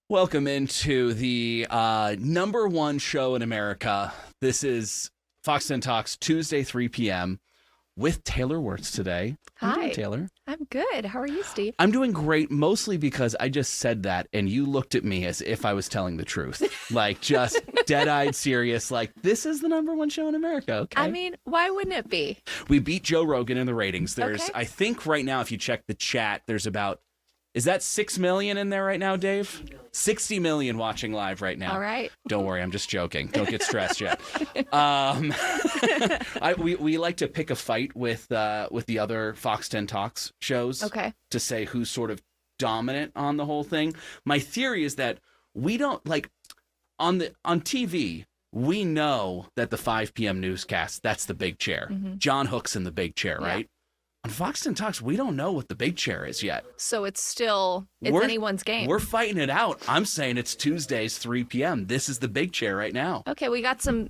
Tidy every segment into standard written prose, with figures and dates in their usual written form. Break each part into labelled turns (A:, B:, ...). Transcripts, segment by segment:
A: Welcome into the number one show in America. This is Fox 10 Talks, Tuesday, 3 p.m. with Taylor Wirtz today. How you doing,
B: Hi.
A: Taylor?
B: I'm good. How are you, Steve?
A: I'm doing great, mostly because I just said that and you looked at me as if I was telling the truth. Like, just dead-eyed serious, like, this is the number one show in America, okay?
B: I mean, why wouldn't it be?
A: We beat Joe Rogan in the ratings. There's,
B: Okay.
A: I think right now, if you check the chat, there's about, is that 6 million in there right now, Dave? 60 million watching live right now.
B: All right.
A: Don't worry, I'm just joking. Don't get stressed yet. We like to pick a fight with the other Fox 10 Talks shows
B: Okay.
A: to say who's sort of dominant on the whole thing. My theory is that we don't, like, on TV, we know that the 5 p.m. newscast, that's the big chair.
B: Mhm.
A: John Hook's in the big chair,
B: Yeah.
A: right? On Fox 10 Talks, we don't know what the big chair is yet.
B: So it's anyone's game.
A: We're fighting it out. I'm saying it's Tuesdays, 3 p.m. This is the big chair right now.
B: Okay,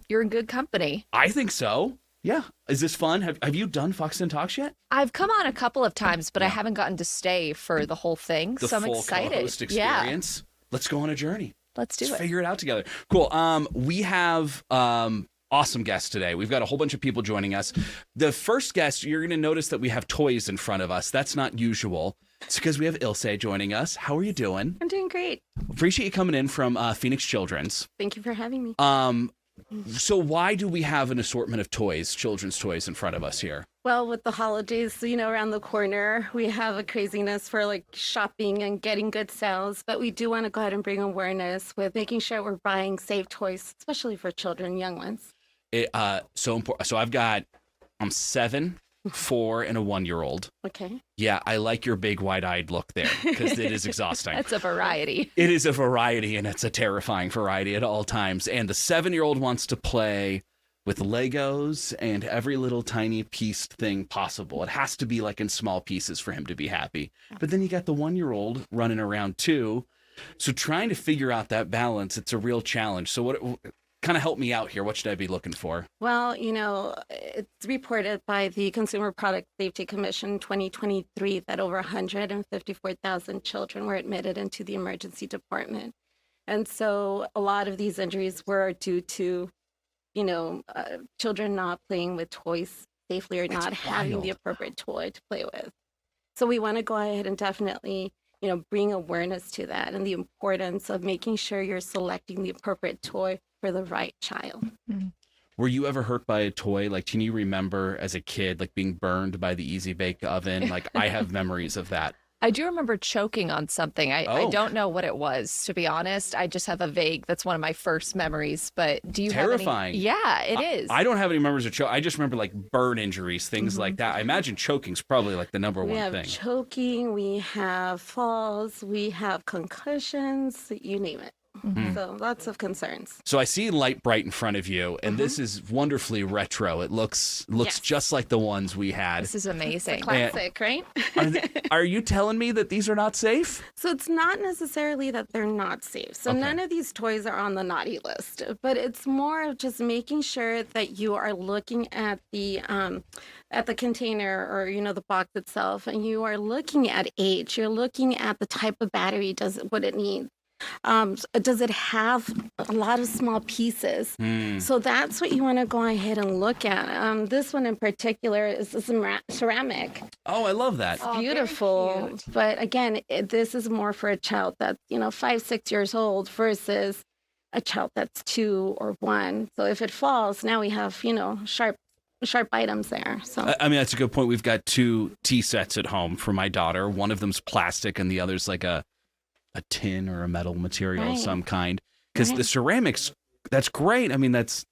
B: you're in good company.
A: I think so. Yeah. Is this fun? Have you done Fox 10 Talks yet?
B: I've come on a couple of times, but I haven't gotten to stay for the whole thing.
A: The
B: so I'm
A: full
B: excited.
A: co-host experience. Let's go on a journey.
B: Let's do
A: Let's
B: it.
A: figure it out together. Cool. We have awesome guests today. We've got a whole bunch of people joining us. The first guest, you're going to notice that we have toys in front of us. That's not usual. It's because we have llce joining us. How are you doing?
C: I'm doing great.
A: Appreciate you coming in from Phoenix Children's.
C: Thank you for having me.
A: So why do we have an assortment of toys, children's toys in front of us here?
C: Well, with the holidays, around the corner, we have a craziness for like shopping and getting good sales, but we do want to go ahead and bring awareness with making sure we're buying safe toys, especially for children, young ones.
A: So important. So I'm 7, 4, and a 1-year-old.
C: Okay.
A: Yeah, I like your big wide-eyed look there because it is exhausting.
B: That's a variety.
A: It is a variety, and it's a terrifying variety at all times. And the 7-year-old wants to play with Legos and every little tiny pieced thing possible. It has to be like in small pieces for him to be happy. But then you got the 1-year-old running around too. So trying to figure out that balance, it's a real challenge. So what kind of help me out here? What should I be looking for?
C: Well, it's reported by the Consumer Product Safety Commission 2023 that over 154,000 children were admitted into the emergency department. And so a lot of these injuries were due to, children not playing with toys safely or not having the appropriate toy to play with. So we want to go ahead and definitely, bring awareness to that and the importance of making sure you're selecting the appropriate toy for the right child.
B: Mm-hmm.
A: Were you ever hurt by a toy? Like, can you remember as a kid, like being burned by the Easy Bake Oven? Like, I have memories of that.
B: I do remember choking on something. I don't know what it was, to be honest. I just have that's one of my first memories. But do you
A: Terrifying.
B: have any? Yeah, it is.
A: I don't have any memories of choke. I just remember like burn injuries, things like that. I imagine choking's probably like the number one
C: We have
A: thing.
C: choking, we have falls, we have concussions, you name it.
B: Mhm.
C: So lots of concerns.
A: So I see light bright in front of you, and this is wonderfully retro. It looks
C: Yes.
A: just like the ones we had.
B: This is amazing.
C: Classic, right?
A: Are you telling me that these are not safe?
C: So it's not necessarily that they're not safe. So
A: Okay.
C: none of these toys are on the naughty list, but it's more of just making sure that you are looking at the container or the box itself, and you are looking at age. You're looking at the type of battery, what it needs. Does it have a lot of small pieces? So that's what you want to go ahead and look at. This one in particular is ceramic.
A: Oh, I love that.
B: Oh, very
C: Beautiful.
B: cute.
C: But again, this is more for a child that's, 5, 6 years old versus a child that's 2 or 1. So if it falls, now we have, sharp items there. So
A: I mean, that's a good point. We've got 2 tea sets at home for my daughter. One of them's plastic, and the other's like a tin or a metal material of some kind. Because the ceramics, that's great. I mean, it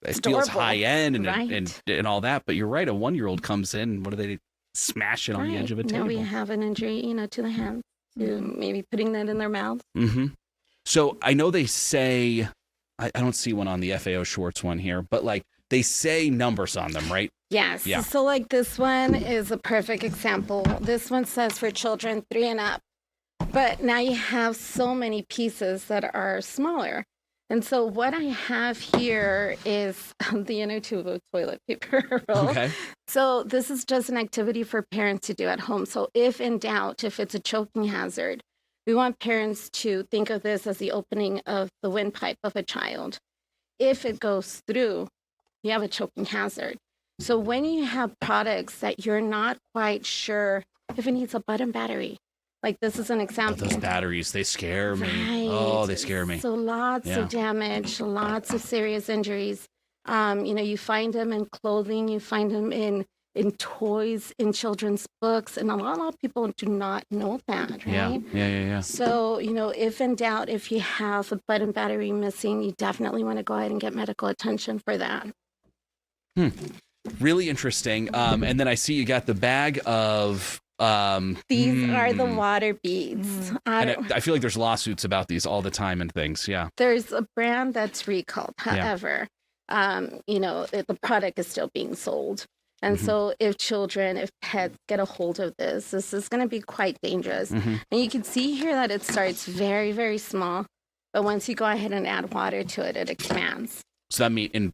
A: feels
C: adorable.
A: high end and,
C: Right.
A: and all that. But you're right. A 1-year-old comes in. What do they smash it on the edge of a table?
C: Now we have an injury, to the hand, to maybe putting that in their mouth.
A: Mm-hmm. So I know they say, I don't see one on the FAO Schwartz one here, but like they say numbers on them, right?
C: Yes.
A: Yeah.
C: So like this one is a perfect example. This one says for children 3 and up. But now you have so many pieces that are smaller. And so what I have here is the inner tube of toilet paper roll.
A: Okay.
C: So this is just an activity for parents to do at home. So if in doubt, if it's a choking hazard, We want parents to think of this as the opening of the windpipe of a child. If it goes through, you have a choking hazard. So when you have products that you're not quite sure if it needs a button battery, like this is an example.
A: Those batteries, they scare me.
C: Right.
A: Oh, they scare me.
C: So lots of damage, lots of serious injuries. You find them in clothing, you find them in toys, in children's books, and a lot of people do not know that, right?
A: Yeah.
C: So, if in doubt, if you have a button battery missing, you definitely want to go ahead and get medical attention for that.
A: Really interesting. And then I see you got the bag of...
C: these are the water beads.
A: And I feel like there's lawsuits about these all the time and things, yeah.
C: There's a brand that's recalled, however, the product is still being sold. And so if pets get a hold of this is going to be quite dangerous. And you can see here that it starts very, very small. But once you go ahead and add water to it, it expands.
A: So that means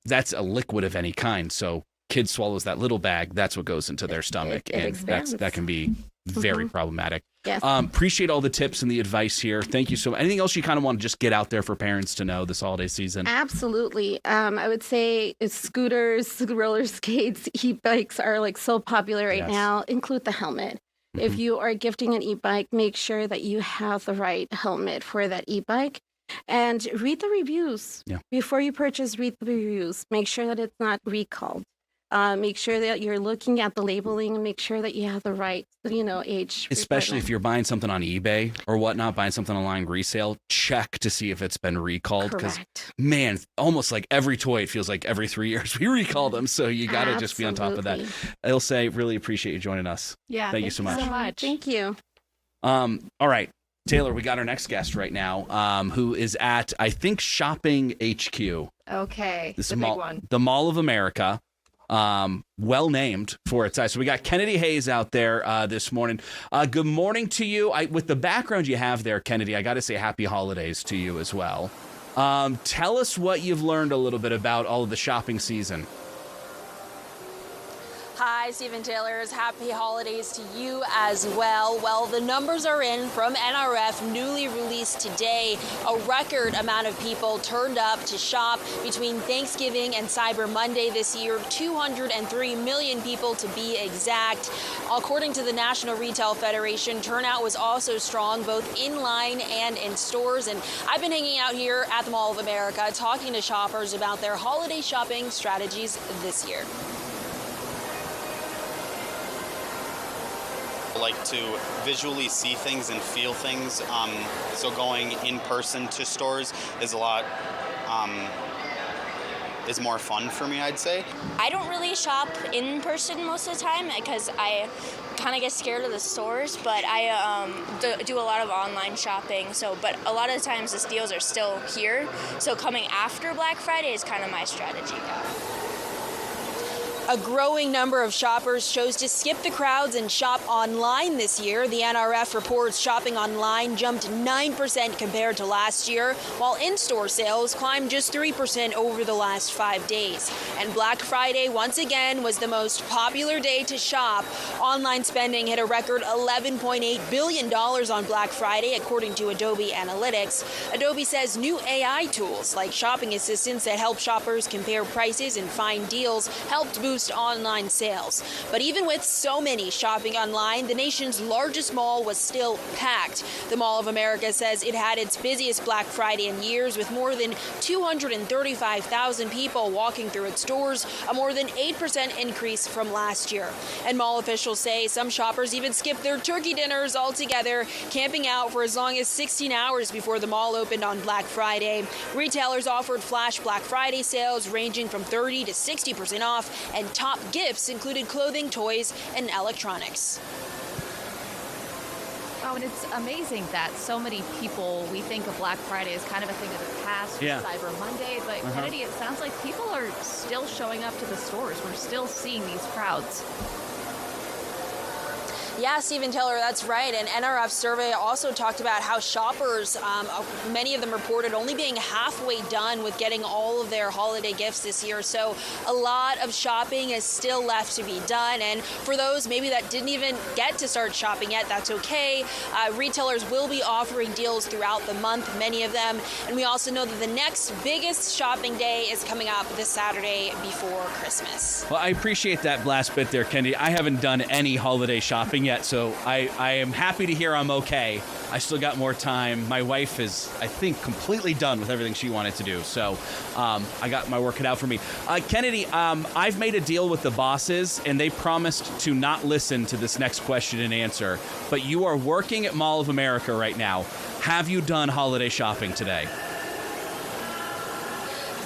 A: that's a liquid of any kind. So kid swallows that little bag, that's what goes into their stomach. And that can be very problematic.
C: Yes.
A: Appreciate all the tips and the advice here. Thank you so much. Anything else you kind of want to just get out there for parents to know this holiday season?
C: Absolutely. I would say scooters, roller skates, e-bikes are like so popular right now. Include the helmet. If you are gifting an e-bike, make sure that you have the right helmet for that e-bike. And read the reviews. Before you purchase, read the reviews. Make sure that it's not recalled. Make sure that you're looking at the labeling and make sure that you have the right, age.
A: Especially if you're buying something on eBay or whatnot, buying something online resale, check to see if it's been recalled. Because, man, almost like every toy, it feels like every 3 years we recall them. So you got to just be on top of that. llce, really appreciate you joining us.
B: Yeah.
A: Thank you so much.
C: Thank you.
A: All right. Taylor, we got our next guest right now, who is at, I think, Shopping HQ.
B: Okay.
A: This
B: the big one.
A: The Mall of America. Well named for its size. So we got Kennedy Hayes out there this morning. Good morning to you. With the background you have there, Kennedy, I got to say happy holidays to you as well. Tell us what you've learned a little bit about all of the shopping season.
D: Hi, Stephen Taylor's happy holidays to you as well. Well, the numbers are in from NRF, newly released today. A record amount of people turned up to shop between Thanksgiving and Cyber Monday this year, 203 million people to be exact. According to the National Retail Federation, turnout was also strong, both in line and in stores. And I've been hanging out here at the Mall of America, talking to shoppers about their holiday shopping strategies this year.
E: Like to visually see things and feel things, so going in person to stores is is more fun for me, I'd say.
F: I don't really shop in person most of the time because I kind of get scared of the stores, but I do a lot of online shopping, but a lot of the times the deals are still here, so coming after Black Friday is kind of my strategy.
D: A growing number of shoppers chose to skip the crowds and shop online this year. The NRF reports shopping online jumped 9% compared to last year, while in-store sales climbed just 3% over the last 5 days. And Black Friday, once again, was the most popular day to shop. Online spending hit a record $11.8 billion on Black Friday, according to Adobe Analytics. Adobe says new AI tools like shopping assistants that help shoppers compare prices and find deals helped boost online sales. But even with so many shopping online, the nation's largest mall was still packed. The Mall of America says it had its busiest Black Friday in years, with more than 235,000 people walking through its doors, a more than 8% increase from last year. And mall officials say some shoppers even skipped their turkey dinners altogether, camping out for as long as 16 hours before the mall opened on Black Friday. Retailers offered flash Black Friday sales ranging from 30 to 60% off, and top gifts included clothing, toys, and electronics.
B: Oh, and it's amazing that so many people, we think of Black Friday as kind of a thing of the past, Cyber Monday, but Kennedy, it sounds like people are still showing up to the stores. We're still seeing these crowds.
D: Yeah, Stephen Taylor, that's right. And NRF survey also talked about how shoppers, many of them reported only being halfway done with getting all of their holiday gifts this year. So a lot of shopping is still left to be done. And for those maybe that didn't even get to start shopping yet, that's okay. Retailers will be offering deals throughout the month, many of them. And we also know that the next biggest shopping day is coming up this Saturday before Christmas.
A: Well, I appreciate that last bit there, Kennedy. I haven't done any holiday shopping yet, so I am happy to hear I'm okay. I still got more time. My wife is, I think, completely done with everything she wanted to do, so I got my work cut out for me. Kennedy, I've made a deal with the bosses, and they promised to not listen to this next question and answer, but you are working at Mall of America right now. Have you done holiday shopping today?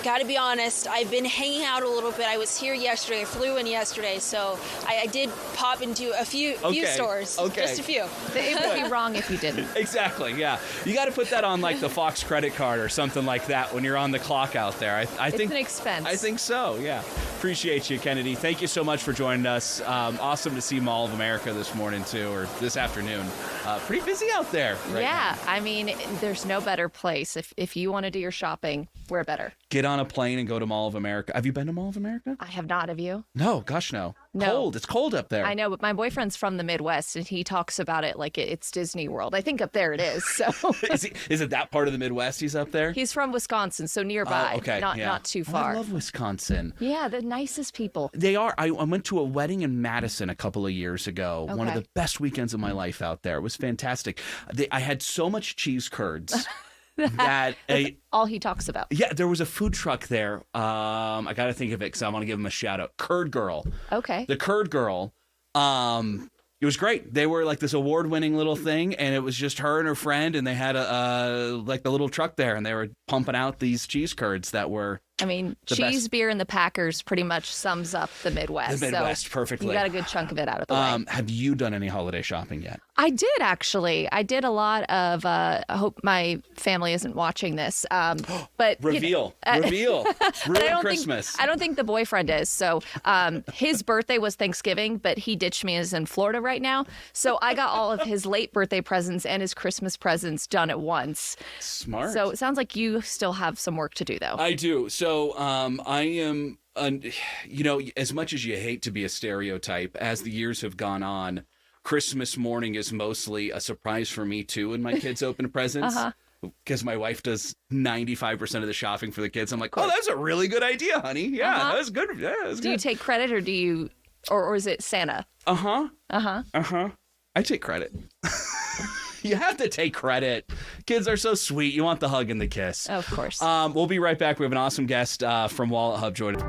D: Got to be honest, I've been hanging out a little bit. I was here yesterday, I flew in yesterday, so I did pop into a few stores. Okay. Just a few.
B: It would be wrong if you didn't.
A: Exactly, yeah. You got to put that on like the Fox credit card or something like that when you're on the clock out there. I think
B: it's an expense.
A: I think so, yeah. Appreciate you, Kennedy. Thank you so much for joining us. Awesome to see Mall of America this morning, too, or this afternoon. Pretty busy out there right now.
B: I mean, there's no better place. If you want to do your shopping, where better?
A: Get on a plane and go to Mall of America. Have you been to Mall of America?
B: I have not. Have you?
A: No, gosh, no.
B: No.
A: Cold. It's cold up there.
B: I know, but my boyfriend's from the Midwest, and he talks about it like it's Disney World. I think up there it is. So
A: is it that part of the Midwest he's up there?
B: He's from Wisconsin, so nearby.
A: Oh, okay.
B: Not too far.
A: I love Wisconsin.
B: Yeah, the nicest people.
A: They are. I went to a wedding in Madison a couple of years ago. Okay. One of the best weekends of my life out there. It was fantastic. I had so much cheese curds. That's
B: all he talks about.
A: Yeah, there was a food truck there. I got to think of it because I want to give him a shout out. Curd Girl.
B: Okay.
A: The Curd Girl. It was great. They were like this award-winning little thing, and it was just her and her friend, and they had like the little truck there, and they were pumping out these cheese curds that were.
B: I mean, cheese, beer, and the Packers pretty much sums up the Midwest.
A: The Midwest,
B: so
A: perfectly.
B: You got a good chunk of it out of the way.
A: Have you done any holiday shopping yet?
B: I did, actually. I did a lot of, I hope my family isn't watching this. But
A: Reveal. Ruin Christmas.
B: I don't think the boyfriend is. So his birthday was Thanksgiving, but he ditched me and is in Florida right now. So I got all of his late birthday presents and his Christmas presents done at once.
A: Smart.
B: So it sounds like you still have some work to do, though.
A: I do. So I am, as much as you hate to be a stereotype, as the years have gone on, Christmas morning is mostly a surprise for me, too, when my kids open presents. Because my wife does 95% of the shopping for the kids. I'm like, oh, that's a really good idea, honey. Yeah, that was good. Yeah, that was
B: do you take credit or do you, or is it Santa?
A: I take credit. You have to take credit. Kids are so sweet. You want the hug and the kiss.
B: Of course.
A: We'll be right back. We have an awesome guest from WalletHub joining.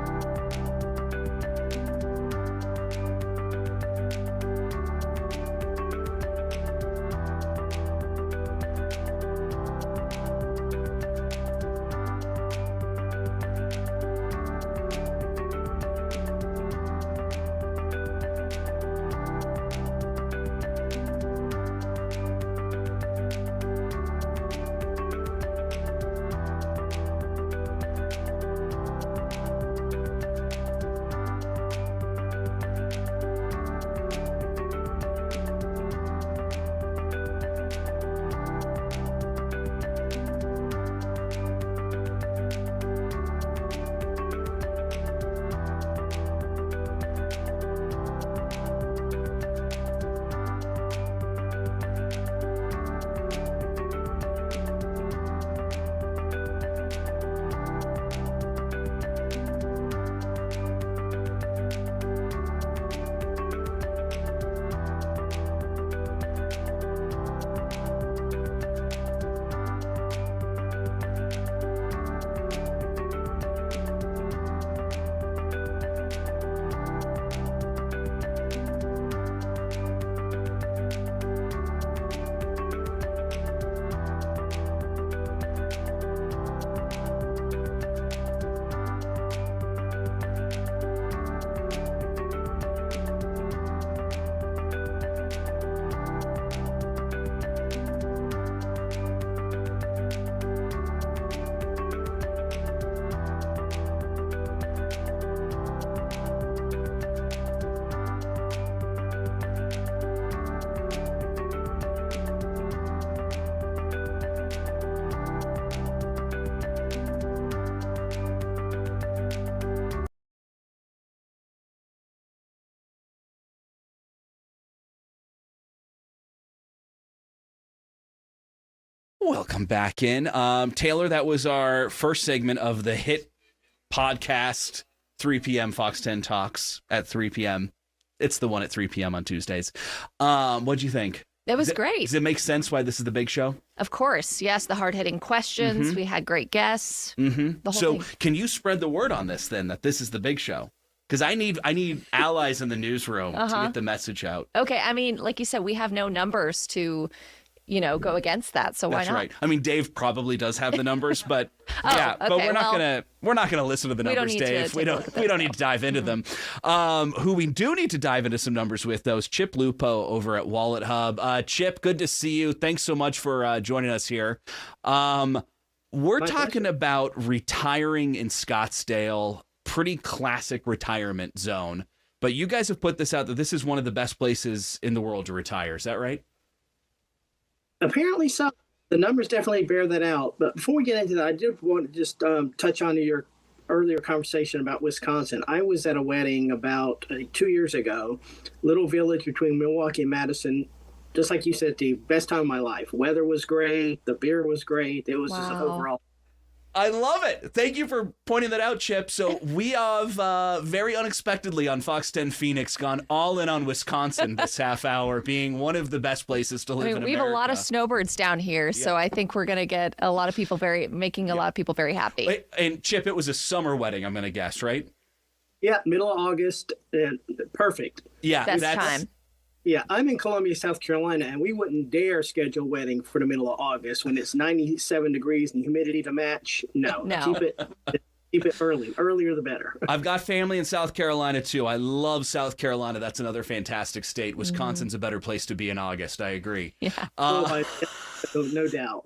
A: Welcome back in. Taylor, that was our first segment of the hit podcast, 3 p.m. Fox 10 Talks at 3 p.m. It's the one at 3 p.m. on Tuesdays. What'd you think?
B: It was great.
A: Does it make sense why this is the big show?
B: Of course. Yes, the hard-hitting questions. We had great guests. The whole
A: So
B: thing.
A: can you spread the word on this then, that this is the big show? Because I need allies in the newsroom to get the message out.
B: Okay, I mean, like you said, we have no numbers to, go against that. So why
A: That's
B: not?
A: right. I mean, Dave probably does have the numbers, but but
B: okay,
A: we're not gonna listen to the numbers, Dave. We don't need to dive into them. Who we do need to dive into some numbers with, though, is Chip Lupo over at WalletHub. Chip, good to see you. Thanks so much for joining us here. We're talking about retiring in Scottsdale, pretty classic retirement zone. But you guys have put this out that this is one of the best places in the world to retire. Is that right?
G: Apparently so. The numbers definitely bear that out. But before we get into that, I did want to just touch on your earlier conversation about Wisconsin. I was at a wedding about 2 years ago, little village between Milwaukee and Madison. Just like you said, the best time of my life. Weather was great. The beer was great. It was just overall.
A: I love it. Thank you for pointing that out, Chip. So we have very unexpectedly on Fox 10 Phoenix gone all in on Wisconsin this half hour, being one of the best places to live in
B: we
A: America.
B: have a lot of snowbirds down here, so I think we're going to get a lot of people making a lot of people very happy.
A: Wait, and Chip, it was a summer wedding, I'm going to guess, right?
G: Yeah, middle of August. And perfect.
A: Yeah.
B: Best time.
G: Yeah, I'm in Columbia, South Carolina, and we wouldn't dare schedule a wedding for the middle of August when it's 97 degrees and humidity to match. No. Keep it earlier the better.
A: I've got family in South Carolina, too. I love South Carolina. That's another fantastic state. Wisconsin's a better place to be in August. I agree.
B: Yeah.
G: No doubt.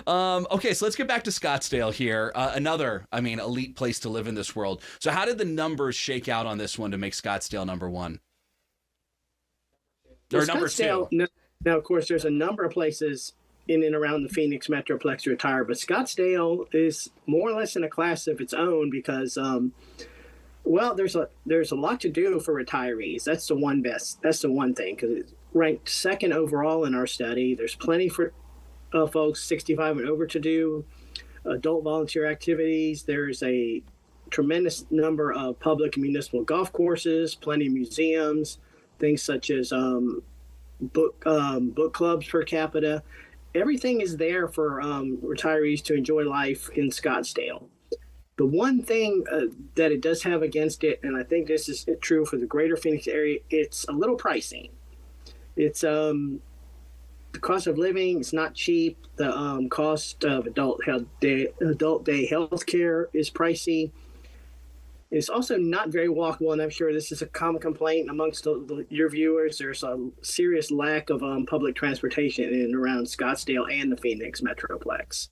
A: Okay, so let's get back to Scottsdale here. Another, elite place to live in this world. So how did the numbers shake out on this one to make Scottsdale number one? Or number two?
G: Now, of course, there's a number of places in and around the Phoenix Metroplex to retire, but Scottsdale is more or less in a class of its own because, there's a lot to do for retirees. That's the one thing, because it's ranked second overall in our study. There's plenty for folks 65 and over to do adult volunteer activities. There's a tremendous number of public and municipal golf courses, plenty of museums, things such as book clubs per capita. Everything is there for retirees to enjoy life in Scottsdale. The one thing that it does have against it, and I think this is true for the greater Phoenix area, it's a little pricey. It's the cost of living is not cheap. The cost of adult day health care is pricey. It's also not very walkable, and I'm sure this is a common complaint amongst your viewers. There's a serious lack of public transportation in and around Scottsdale and the Phoenix Metroplex.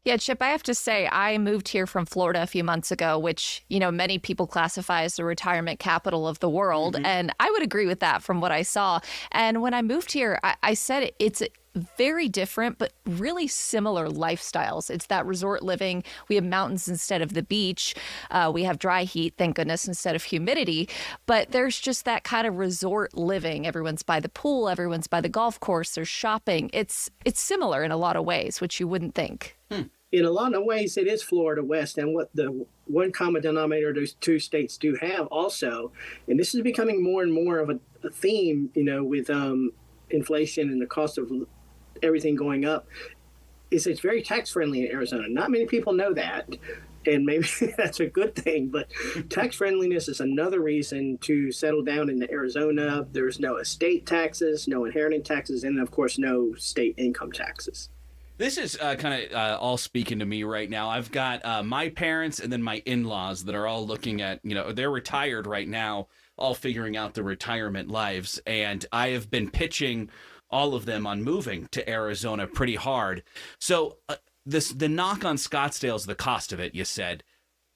B: Yeah, Chip, I have to say, I moved here from Florida a few months ago, which, many people classify as the retirement capital of the world. And I would agree with that from what I saw. And when I moved here, I said it's very different, but really similar lifestyles. It's that resort living. We have mountains instead of the beach. We have dry heat, thank goodness, instead of humidity. But there's just that kind of resort living. Everyone's by the pool. Everyone's by the golf course. There's shopping. It's similar in a lot of ways, which you wouldn't think.
G: In a lot of ways, it is Florida West. And what the one common denominator those two states do have also, and this is becoming more and more of a theme, with inflation and the cost of everything going up, is it's very tax friendly in Arizona. Not many people know that, and maybe that's a good thing, but tax friendliness is another reason to settle down in Arizona. There's no estate taxes, no inheritance taxes, and of course no state income taxes.
A: This is kind of all speaking to me right now. I've got my parents and then my in-laws that are all looking at, they're retired right now, all figuring out their retirement lives. And I have been pitching all of them on moving to Arizona pretty hard. So the knock on Scottsdale is the cost of it, you said.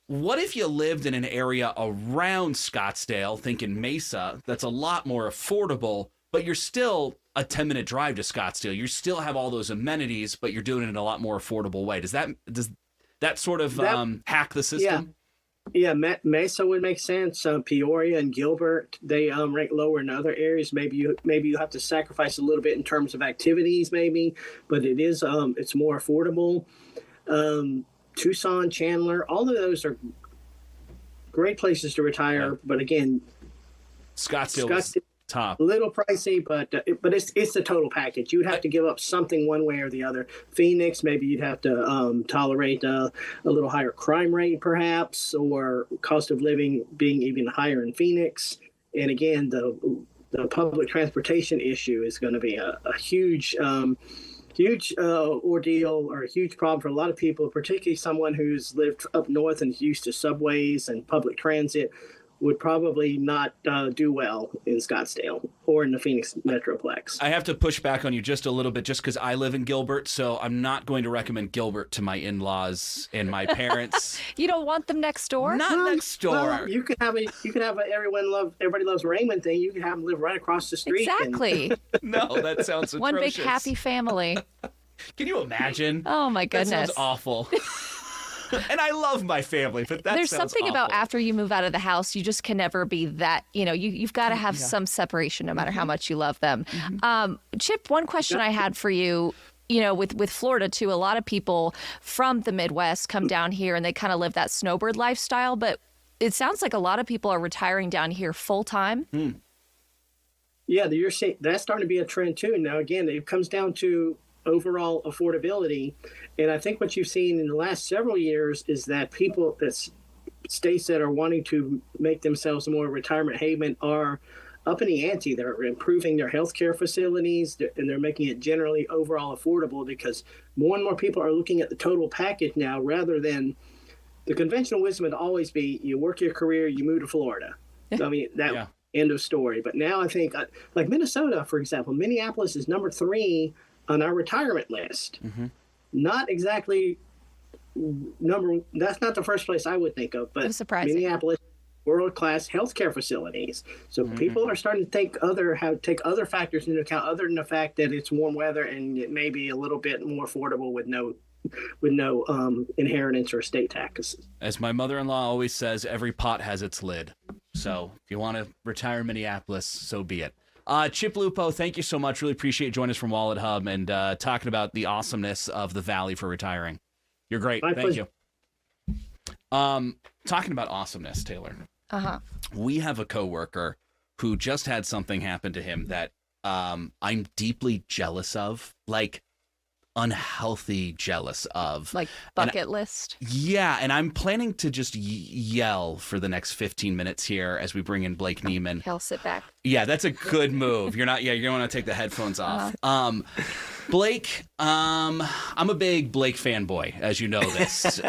A: What if you lived in an area around Scottsdale, thinking Mesa, that's a lot more affordable, but you're still a 10-minute drive to Scottsdale. You still have all those amenities, but you're doing it in a lot more affordable way. Does that sort of hack the system?
G: Yeah, Mesa would make sense. Peoria and Gilbert, they rank lower in other areas. Maybe you have to sacrifice a little bit in terms of activities, maybe, but it is it's more affordable. Tucson, Chandler, all of those are great places to retire. Yeah. But again,
A: Scottsdale was top.
G: A little pricey, but it's the total package. You would have to give up something one way or the other. Phoenix, maybe you'd have to tolerate a little higher crime rate, perhaps, or cost of living being even higher in Phoenix. And again, the public transportation issue is going to be a huge ordeal or a huge problem for a lot of people, particularly someone who's lived up north and is used to subways and public transit. Would probably not do well in Scottsdale or in the Phoenix Metroplex.
A: I have to push back on you just a little bit just because I live in Gilbert, so I'm not going to recommend Gilbert to my in-laws and my parents.
B: You don't want them next door?
A: Not next door.
G: Well, you could have a everybody loves Raymond thing. You can have them live right across the street.
B: Exactly.
A: No, that sounds atrocious.
B: One big happy family.
A: Can you imagine?
B: Oh my goodness.
A: That sounds awful. And I love my family, but that
B: there's
A: sounds
B: something
A: awful.
B: about after you move out of the house, you just can never be that, you've got to have some separation no matter how much you love them. Chip, one question I had for you, with Florida too, a lot of people from the Midwest come down here and they kind of live that snowbird lifestyle, but it sounds like a lot of people are retiring down here full time.
G: Yeah, that's starting to be a trend too. Now, again, it comes down to overall affordability. And I think what you've seen in the last several years is that states that are wanting to make themselves more retirement haven are up in the ante. They're improving their healthcare facilities, and they're making it generally overall affordable because more and more people are looking at the total package now rather than the conventional wisdom would always be you work your career, you move to Florida. I mean, end of story. But now I think, like Minnesota, for example, Minneapolis is number 3 on our retirement list. Not exactly that's not the first place I would think of, but Minneapolis, world-class healthcare facilities. So people are starting to take other factors into account other than the fact that it's warm weather and it may be a little bit more affordable with no inheritance or estate taxes.
A: As my mother-in-law always says, every pot has its lid. So if you want to retire in Minneapolis, so be it. Chip Lupo, thank you so much. Really appreciate you joining us from WalletHub and talking about the awesomeness of the Valley for retiring. You're great. Thank you. Talking about awesomeness, Taylor. We have a coworker who just had something happen to him that I'm deeply jealous of. Like, unhealthy jealous of.
B: Like bucket list?
A: Yeah, and I'm planning to just yell for the next 15 minutes here as we bring in Blake Niemann.
B: He'll sit back.
A: Yeah, that's a good move. You're going to want to take the headphones off. Blake, I'm a big Blake fanboy, as you know this.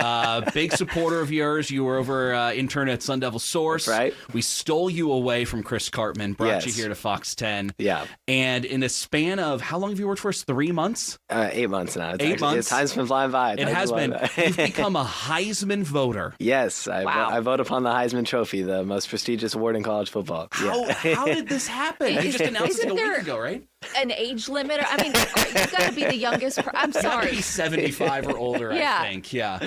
A: Big supporter of yours. You were over intern at Sun Devil Source.
H: That's right.
A: We stole you away from Chris Cartman, brought you here to Fox 10.
H: Yeah.
A: And in a span of, how long have you worked for us? 3 months?
H: 8 months now. Time's been flying by.
A: It has been. You've become a Heisman voter.
H: Yes. I vote upon the Heisman Trophy, the most prestigious award in college football.
A: How did this happen? You just announced it a week ago, right?
B: An age limit? I mean, you've got to be the youngest. I'm sorry.
A: 75 or older, I think. Yeah.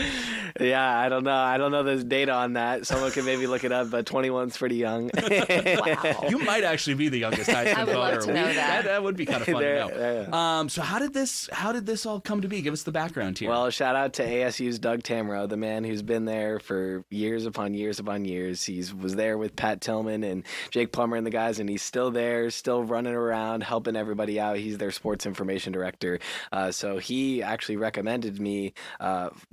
H: Yeah, I don't know. I don't know the data on that. Someone can maybe look it up, but 21's pretty young.
B: Wow.
A: You might actually be the youngest Heisman voter.
B: I would love to know that.
A: That would be kind of fun to know. So how did this all come to be? Give us the background here.
H: Well, shout out to ASU's Doug Tamro, the man who's been there for years upon years upon years. He was there with Pat Tillman and Jake Plummer and the guys, and he's still there, still running around, helping everybody out. He's their sports information director. So he actually recommended me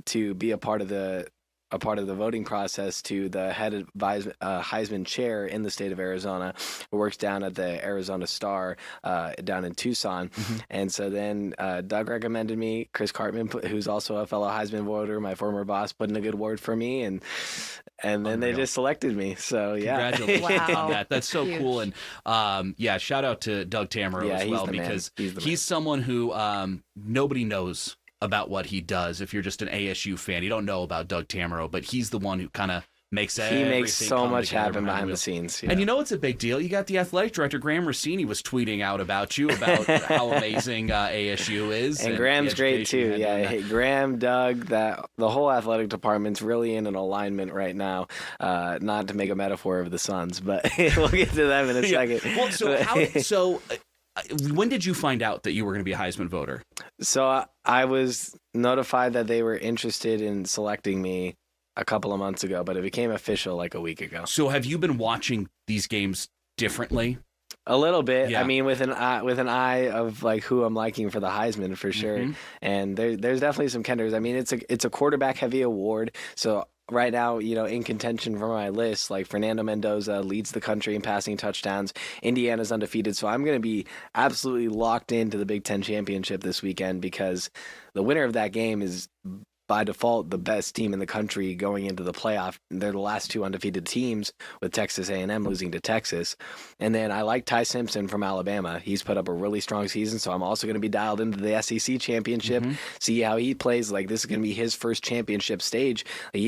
H: to be a part of the voting process to the head Heisman chair in the state of Arizona, who works down at the Arizona Star down in Tucson. And so then Doug recommended me. Chris Cartman, who's also a fellow Heisman voter, my former boss, put in a good word for me, and then they just selected me. So yeah,
A: congratulations on that. That's so cool. And shout out to Doug Tamaro as well, because he's someone who nobody knows about what he does. If you're just an ASU fan, you don't know about Doug Tamaro, but he's the one who kind of makes
H: he makes so much happen behind the scenes. Yeah.
A: And you know it's a big deal? You got the athletic director, Graham Rossini, was tweeting out about you, about how amazing ASU is.
H: And Graham's great too. Yeah, hey, Graham, Doug, the whole athletic department's really in an alignment right now. Not to make a metaphor of the Suns, but we'll get to them in a second.
A: Well, when did you find out that you were going to be a Heisman voter?
H: So I was notified that they were interested in selecting me a couple of months ago, but it became official like a week ago.
A: So have you been watching these games differently?
H: A little bit.
A: Yeah.
H: I mean, with an eye of like who I'm liking for the Heisman for sure. Mm-hmm. And there's definitely some contenders. I mean, it's a quarterback heavy award. So right now, in contention for my list, like Fernando Mendoza leads the country in passing touchdowns. Indiana's undefeated. So I'm going to be absolutely locked into the Big Ten championship this weekend because the winner of that game is by default the best team in the country going into the playoff. They're the last two undefeated teams, with Texas A&M losing to Texas. And then I like Ty Simpson from Alabama. He's put up a really strong season, so I'm also going to be dialed into the SEC championship, see how he plays. Like, this is going to be his first championship stage. Like,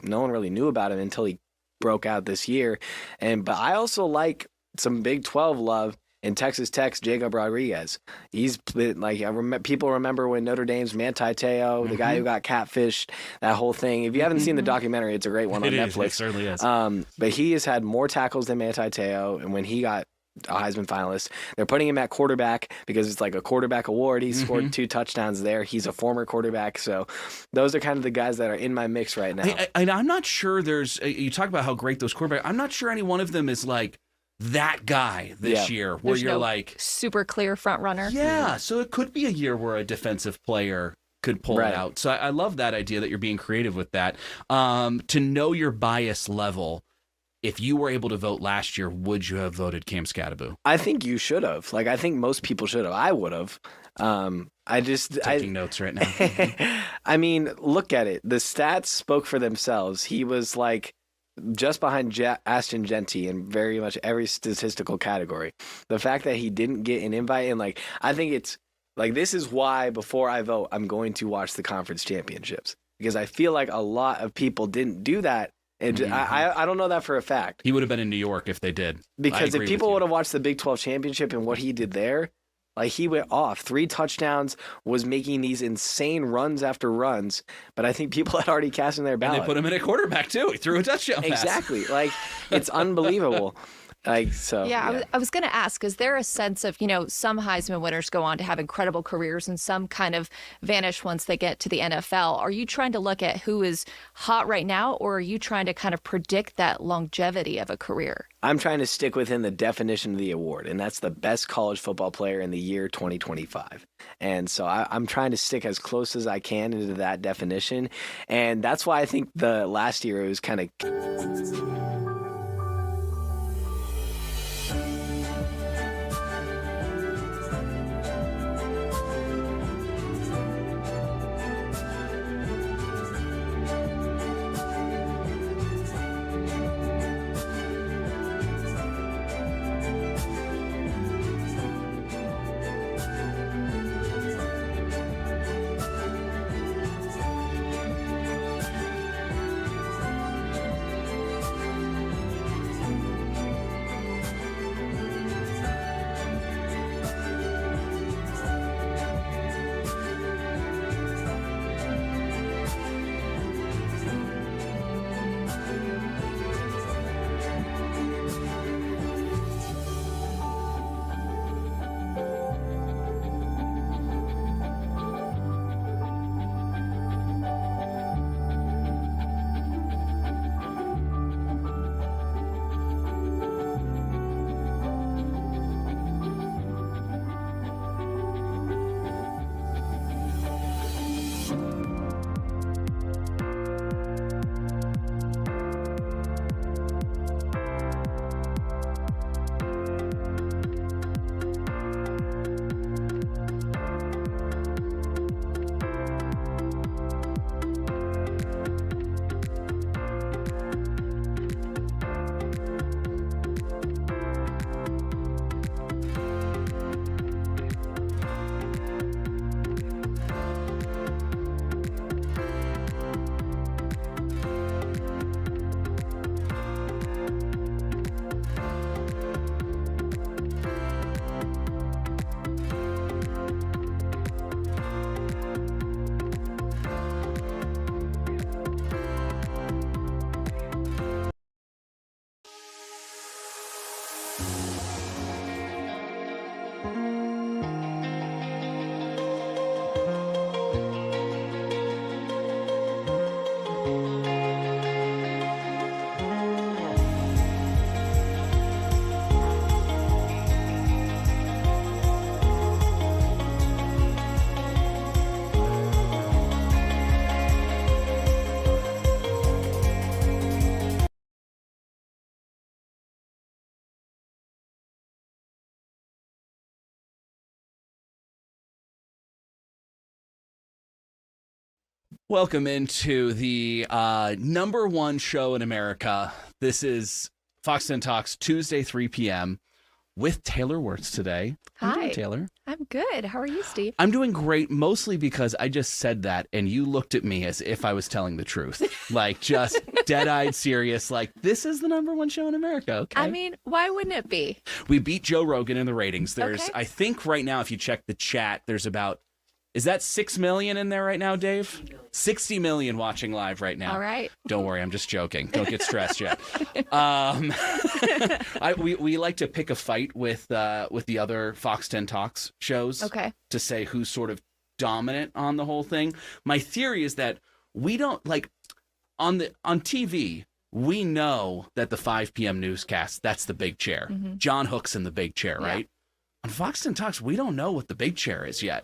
H: no one really knew about him until he broke out this year. But I also like some Big 12 love in Texas Tech's Jacob Rodriguez. He's been, like, people remember when Notre Dame's Manti Te'o, the guy who got catfished, that whole thing. If you haven't seen the documentary, it's a great one on Netflix.
A: It certainly is.
H: But he has had more tackles than Manti Te'o, and when he got a Heisman finalist, they're putting him at quarterback because it's like a quarterback award. He scored 2 touchdowns there. He's a former quarterback. So those are kind of the guys that are in my mix right now.
A: I'm not sure you talk about how great those quarterbacks, I'm not sure any one of them is like that guy this year where you're like
B: super clear front runner.
A: Yeah. So it could be a year where a defensive player could pull it out. So I love that idea that you're being creative with that. To know your bias level, if you were able to vote last year, would you have voted Cam Scatterbo?
H: I think you should have. Like, I think most people should have. I would have.
A: Taking notes right now.
H: I mean, look at it. The stats spoke for themselves. He was like just behind Ashton Genty in very much every statistical category. The fact that he didn't get an invite, and like, I think it's like, this is why before I vote, I'm going to watch the conference championships, because I feel like a lot of people didn't do that. And I don't know that for a fact.
A: He would have been in New York if they did.
H: Because if people would have watched the Big 12 championship and what he did there, like, he went off 3 touchdowns, was making these insane runs after runs. But I think people had already cast in their ballot.
A: And they put him in at quarterback too. He threw a touchdown pass.
H: Exactly. Like, it's unbelievable. Like, so
B: yeah. I was going to ask, is there a sense of, some Heisman winners go on to have incredible careers and some kind of vanish once they get to the NFL? Are you trying to look at who is hot right now, or are you trying to kind of predict that longevity of a career?
H: I'm trying to stick within the definition of the award, and that's the best college football player in the year 2025. And so I'm trying to stick as close as I can into that definition. And that's why I think the last year it was kind of...
A: Welcome into the number one show in America. This is Fox 10 Talks, Tuesday, 3 p.m. with Taylor Wirtz today. How you doing,
B: Hi.
A: Taylor?
B: I'm good. How are you, Steve?
A: I'm doing great, mostly because I just said that and you looked at me as if I was telling the truth. Like, just dead-eyed serious, like, this is the number one show in America, okay?
B: I mean, why wouldn't it be?
A: We beat Joe Rogan in the ratings. There's,
B: Okay.
A: I think right now, if you check the chat, there's about, is that 6 million in there right now, Dave? 60 million watching live right now.
B: All right.
A: Don't worry, I'm just joking. Don't get stressed yet. We like to pick a fight with the other Fox 10 Talks shows.
B: Okay.
A: To say who's sort of dominant on the whole thing. My theory is that we don't like on TV. We know that the 5 p.m. newscast, that's the big chair.
B: Mhm.
A: John Hook's in the big chair,
B: Yeah.
A: right? On Fox 10 Talks, we don't know what the big chair is yet.